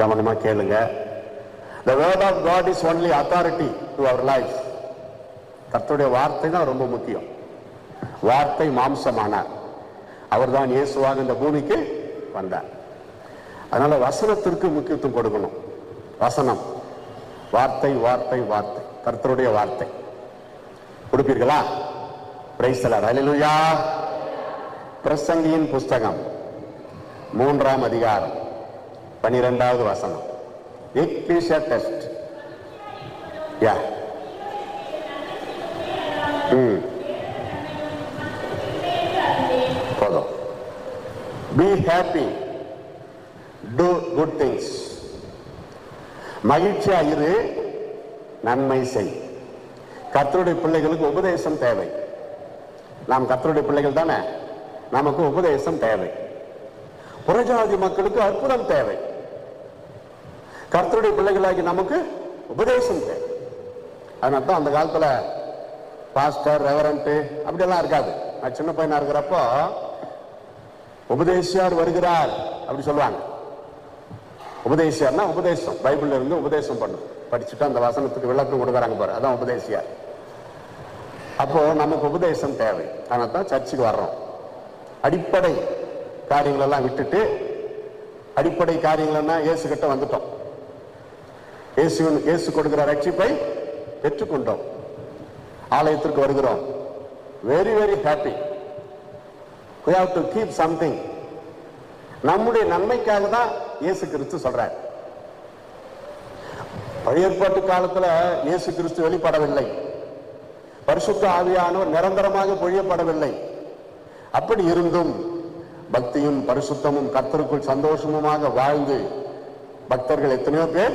கவனமா கேளுங்க. The word of God is only authority to our life. கர்த்தருடைய வார்த்தை தான் ரொம்ப முக்கியம். வார்த்தை மாம்சமானார். அவர் தான் இயேசுவாக இந்த பூமிக்கு வந்தார். அதனால வசனத்திற்கு முக்கியத்துவம் கொடுக்கணும். வசனம், வார்த்தை வார்த்தை வார்த்தை, கர்த்தருடைய வார்த்தை. கொடுப்பீர்களா? Praise the Lord. ஹல்லேலூயா. பிரசங்கியின் புஸ்தகம் 3ஆம் அதிகாரம் 12வது வசனம். Ecclesiastes. யா. போதும். Be happy. Do good things. மகிழ்ச்சியா இரு, நன்மை செய். கர்த்தருடைய பிள்ளைகளுக்கு உபதேசம் தேவை. நாம் கர்த்தருடைய பிள்ளைகள் தானே, நமக்கு உபதேசம் தேவை. புறஜாதி மக்களுக்கு அற்புதம் தேவை. கர்த்தருடைய பிள்ளைகளாகி நமக்கு உபதேசம் தேவை. அதனால தான் அந்த காலத்துல பாஸ்டர், ரெவரண்ட் அப்படியெல்லாம் இருக்காது. நான் சின்ன பையனா இருக்கிறப்போ உபதேசியார் வருகிறார் அப்படி சொல்லுவாங்க. உபதேசியார்னா உபதேசம், பைபிள்ல இருந்து உபதேசம் பண்ணும். படிச்சுட்டு அந்த வசனத்துக்கு விளக்கம் கொடுக்குறாங்க பாரு, அதான் உபதேசியார். அப்போ நமக்கு உபதேசம் தேவை. அதனால தான் சர்ச்சுக்கு வர்றோம். அடிப்படை காரியங்கள் எல்லாம் விட்டுட்டு அடிப்படை காரியங்கள்னா இயேசு கிட்ட வந்துட்டோம். இயேசு கொடுக்கிற ரட்சிப்பை பெற்றுக்கொண்டோம். ஆலயத்திற்கு வருகிறோம். Very very happy. we have to keep something. நம்முடைய நன்மைக்காக தான் இயேசு கிறிஸ்து சொல்றார். பழைய ஏற்பாட்டு காலத்துல இயேசு கிறிஸ்து வெளிப்படவில்லை. பரிசுத்த ஆவியானவர் நிரந்தரமாக பொழியப்படவில்லை. அப்படி இருந்தும் பக்தியும் பரிசுத்தமும் கர்த்தருக்குள் சந்தோஷமுமாக வாழ்ந்து பக்தர்கள் எத்தனையோ பேர்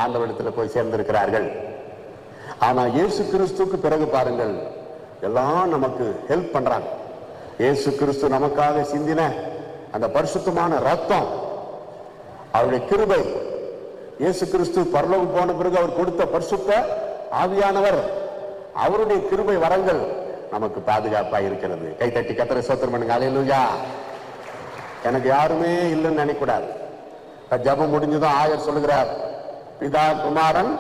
ஆண்டவரிடத்தில் போய் சேர்ந்திருக்கிறார்கள். ஆனா இயேசு கிறிஸ்துக்கு பிறகு பாருங்கள், எல்லாம் நமக்கு ஹெல்ப் பண்றாங்க. இயேசு கிறிஸ்து நமக்காக சிந்தின அந்த பரிசுத்தமான ரத்தம், அவருடைய கிருபை, இயேசு கிறிஸ்து பரலோகம் போன பிறகு அவர் கொடுத்த பரிசுத்த ஆவியானவர், அவருடைய கிருபை வரங்கள் நமக்கு பாதுகாப்பா இருக்கிறது. கை தட்டி கர்த்தரை ஸ்தோத்திரம் பண்ணுங்க. ஹல்லேலூயா. எனக்கு யாருமே இல்லைன்னு நினைக்கூடாது. ஜெபம் முடிஞ்சதும் ஆயர் சொல்லுகிறார், பிதா குமாரன்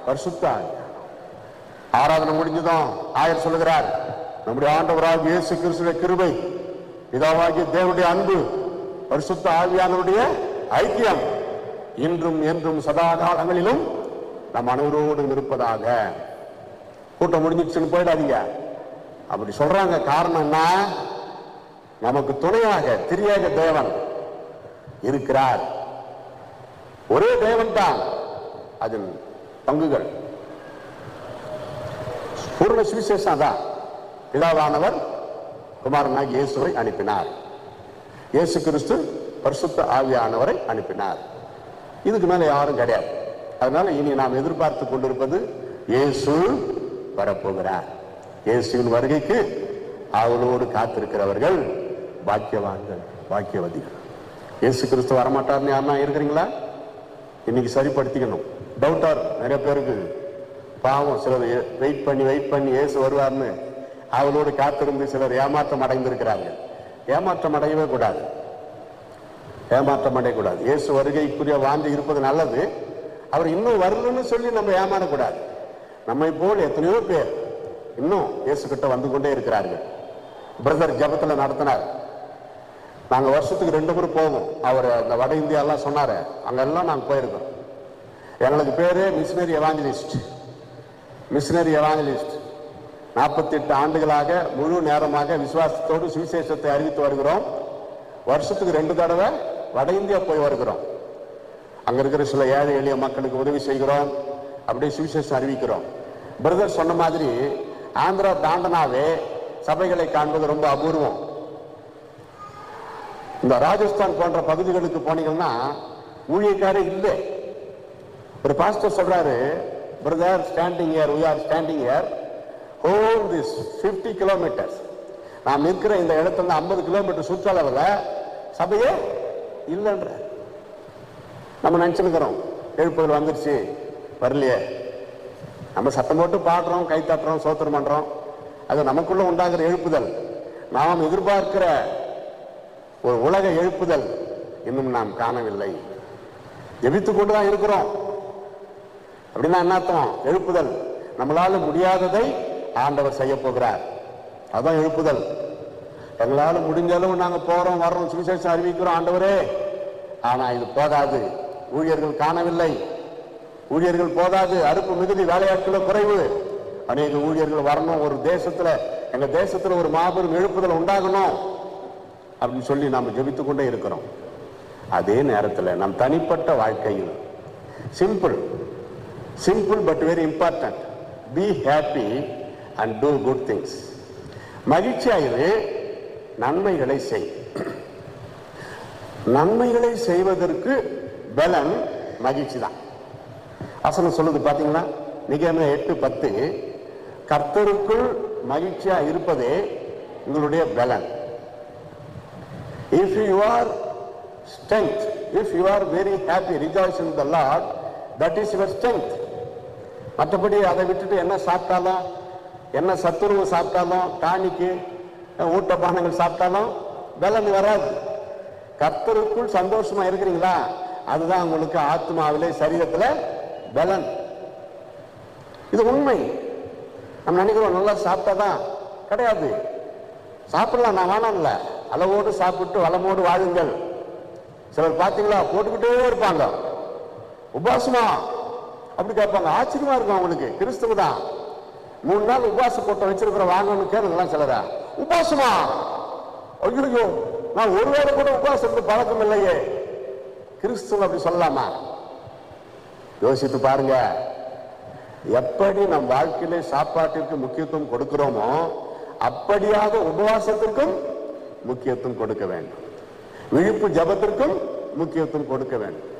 பரிசுத்த ஆவியானவர். ஆராதனை முடிஞ்சதும் ஆயர் சொல்லுகிறார், நம்முடைய ஆண்டவராகிய இயேசு கிறிஸ்துவின் கிருபை, பிதாவாகிய தேவனுடைய அன்பு, பரிசுத்த ஆவியானவருடைய ஐக்கியம் இன்றும் என்றும் சதா காலங்களிலும் நம் அனைவரோடு இருப்பதாக. கூட்டம் முடிஞ்சிச்சுன்னு போயிடாதீங்க. அப்படி சொல்றாங்க. காரணம் என்ன? நமக்கு துணையாக திரியாக தேவன் இருக்கிறார். ஒரே தேவன் தான், அதன் பங்குகள். பூர்ண சுவிசேஷம் தான். பிதாவானவர் குமாரனாகிய இயேசுவை அனுப்பினார். இயேசு கிறிஸ்து பரிசுத்த ஆவியானவரை அனுப்பினார். இதுக்கு மேல யாரும் கிடையாது. அதனால இனி நாம் எதிர்பார்த்து கொண்டிருப்பது இயேசு வரப்போகிறார். இயேசுவின் வருகைக்கு அவளோடு காத்திருக்கிறவர்கள் பாக்கியவான்கள், பாக்கியவதிகள். இயேசு கிறிஸ்து வரமாட்டார்னு யாருன்னா இருக்கிறீங்களா? இன்னைக்கு சரிப்படுத்திக்கணும். டவுட்டர் நிறைய பேருக்கு பாவம். சிலர் வெயிட் பண்ணி இயேசு வருவார்னு அவளோடு காத்திருந்து சிலர் ஏமாற்றம் அடைந்திருக்கிறார்கள். ஏமாற்றம் அடையவே கூடாது. ஏமாற்றம் அடையக்கூடாது. இயேசு வருகைக்குரிய வாந்தி இருப்பது நல்லது. அவர் இன்னும் வரலன்னு சொல்லி நம்ம ஏமாறக்கூடாது. நம்மை போல் எத்தனையோ பேர் இன்னும் இயேசு கிட்ட வந்து கொண்டே இருக்கிறார்கள். பிரதர் ஜபத்துல நடத்தினார். நாங்க வருஷத்துக்கு 2 முறை போவோம். அவர் இந்த வட இந்தியாலாம் சொன்னாரு, அங்கெல்லாம் நாங்க போயிருக்கோம். எங்களுக்கு பேரு மிஷினரி எவாஞ்சலிஸ்ட். Machinery evangelist. 48 ஆண்டுகளாக முழு நேரமாக விசுவாசத்தோடு சுவிசேஷத்தை அறிவித்து வருகிறோம். வருஷத்துக்கு 2 தடவை வட இந்தியா போய் வருகிறோம். அங்க இருக்கிற சில ஏழை எளிய மக்களுக்கு உதவி செய்கிறோம். அப்படியே சுவிசேஷம் அறிவிக்கிறோம். பிரதர் சொன்ன மாதிரி ஆந்திரா தாண்டனாவே சபைகளை காண்பது ரொம்ப அபூர்வம். இந்த ராஜஸ்தான் போன்ற பகுதிகளுக்கு போனீங்கன்னா ஊழியக்காரே இல்லை. ஒரு பாஸ்டர் சொல்றாரு, brother standing here, we are standing here, all this 50 kilometers. நாம் இருக்கிற இந்த இடத்துல 50 கிலோமீட்டர் சுற்றளவில் சபையே இல்லைன்ற. நம்ம நினைச்சுக்கிறோம் எழுப்புதல் வந்துருச்சு, வரலையே. நம்ம சத்தம் போட்டு பாடுறோம், கை தட்டுறோம், சோத்திரம் பண்றோம். அது நமக்குள்ள உண்டாகிற எழுப்புதல். நாம் எதிர்பார்க்கிற ஒரு உலக எழுப்புதல் இன்னும் நாம் காணவில்லை. ஜெபித்துக் கொண்டுதான் இருக்கிறோம். அப்படின்னா என்ன அர்த்தம்? எழுப்புதல். நம்மளால முடியாததை ஆண்டவர் செய்ய போகிறார். அதான் எழுப்புதல். எங்களால முடிஞ்ச அளவு நாங்க போறோம் வர்றோம், சுவிசேஷம் அறிவிக்கிறோம் ஆண்டவரே. ஆனா இது போதாது, ஊழியர்கள் காணவில்லை, ஊழியர்கள் போதாது, அறுப்பு மிகுதி, வேலையாட்கள் குறைவு, அநேக ஊழியர்கள் வரணும், ஒரு தேசத்துல, எங்க தேசத்துல ஒரு மாபெரும் எழுப்புதல் உண்டாகணும் அப்படின்னு சொல்லி நாம ஜெபித்துக் கொண்டே இருக்கிறோம். அதே நேரத்தில் நம் தனிப்பட்ட வாழ்க்கையில் simple but very important, be happy and do good things. மகிழ்ச்சியாகவே நன்மைகளை செய். நன்மைகளை செய்வதற்கு பலன் மகிழ்ச்சி தான். வசனம் சொல்லுது பாத்தீங்களா, நிகேமியா 8:10, கர்த்தருக்குள் மகிழ்ச்சியா இருப்பதே உங்களுடைய பலன். If you are strength, if you are very happy, rejoice in the Lord, that is your strength. மற்றபடி அதை விட்டுட்டு என்ன சாப்பிட்டாலும், என்ன சத்துணவு சாப்பிட்டாலும், டானிக்கு ஊட்டப்பானங்கள் சாப்பிட்டாலும் பலன் வராது. கர்த்தருக்குள் சந்தோஷமா இருக்கிறீங்களா, அதுதான் உங்களுக்கு ஆத்மாவிலே சரீரத்துல பலன். இது உண்மை. நம்ம நினைக்கிறோம் நல்லா சாப்பிட்டாதான், கிடையாது. சாப்பிடலாம், நான் வேணாம்ல, அளவோடு சாப்பிட்டு வளமோடு வாழுங்கள். சிலர் பார்த்தீங்களா போட்டுக்கிட்டே இருப்பாங்க, உபாசமா அப்படி கேட்பாங்க. ஆச்சரியமா இருக்கும் அவங்களுக்கு. கிறிஸ்துவ தான் 3 நாள் உபாச போட்ட வச்சிருக்கிற வாங்கன்னு கேளுங்களா சிலரா. உபாசமா? ஐயோ, நான் ஒருவேளை கூட உபாசத்துக்கு பழக்கம் இல்லையே. கிறிஸ்துவ அப்படி சொல்லலாமா? யோசித்து பாருங்க. எப்படி நம் வாழ்க்கையிலே சாப்பாட்டிற்கு முக்கியத்துவம் கொடுக்கிறோமோ அப்படியாக உபவாசத்திற்கும் முக்கியத்துவம் கொடுக்க வேண்டும். விழிப்பு ஜபத்திற்கும் முக்கியத்துவம் கொடுக்க வேண்டும்.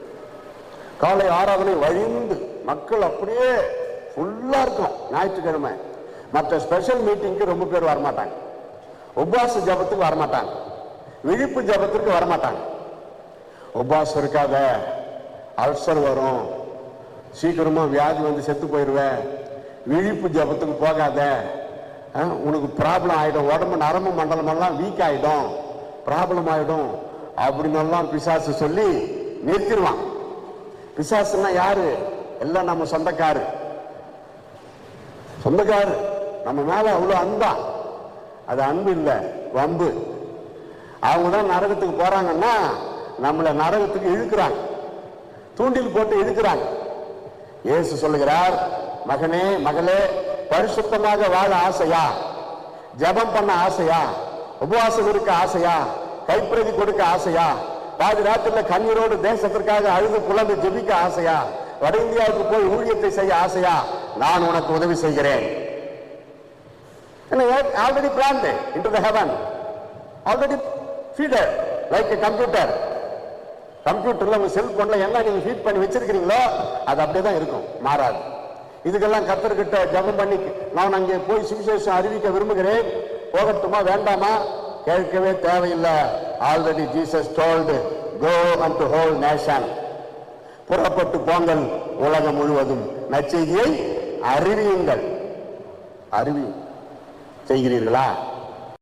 காலை ஆராதனை வழிந்து மக்கள் அப்படியே ஃபுல்லா இருக்கும். ஞாயிற்றுக்கிழமை மற்ற ஸ்பெஷல் மீட்டிங்க்கு ரொம்ப பேர் வரமாட்டாங்க, உபவாச ஜபத்துக்கு வரமாட்டாங்க, விழிப்பு ஜபத்திற்கு வரமாட்டாங்க. உபவாசம் இருக்காத, அல்சர் வரும், சீக்கிரமா வியாதி வந்து செத்து போயிடுவேன், விழிப்பு ஜபத்துக்கு போகாத, உனக்கு ப்ராப்ளம் ஆயிடும், உடம்பு நரம்பு மண்டலம் எல்லாம் வீக் ஆயிடும், ப்ராப்ளம் ஆயிடும் அப்படின்னு பிசாசு சொல்லி நிறுத்திடுவான். பிசாசுன்னா யாரு? எல்லாம் நம்ம சொந்தக்காரு. நம்ம மேல அவ்வளவு அன்பா, அது அன்பு இல்ல, வம்பு. அவங்க தான் நரகத்துக்கு போறாங்கன்னா நம்மளை நரகத்துக்கு இழுக்கிறாங்க, தூண்டில் போட்டு இழுக்கிறாங்க. இயேசு சொல்லுகிறார், மகனே மகளே, பரிசுத்தமாக வாழ ஆசையா, ஜபம் பண்ண ஆசையா, உபவாசம் இருக்க ஆசையா, கைப்பிரதி கொடுக்க ஆசையா, பாதி ராத்திரில கண்ணீரோடு தேசத்திற்காக அழுது புலம்பி ஜெபிக்க ஆசையா, வட இந்தியாவுக்கு போய் ஊழியத்தை செய்ய ஆசையா, நான் உனக்கு உதவி செய்கிறேன். Already plant into the heaven, already feeder like a computer. கம்ப்யூட்டர்ல உங்க செல்போன்ல என்ன நீங்க ஃபீட் பண்ணி வச்சிருக்கீங்களோ அது அப்படியே தான் இருக்கும், மாறாது. இதுக்கெல்லாம் கர்த்தர்கிட்ட ஜெபம் பண்ணி நான் அங்கே போய் சுவிசேஷம் அறிவிக்க விரும்புகிறேன், போகட்டுமா வேண்டாமா? கேட்கவே தேவையில்லை. Already Jesus told, go unto whole nation, புறப்பட்டு போங்கள் உலகம் முழுவதும் நற்செய்தியை அறிவியுங்கள். செய்கிறீர்களா?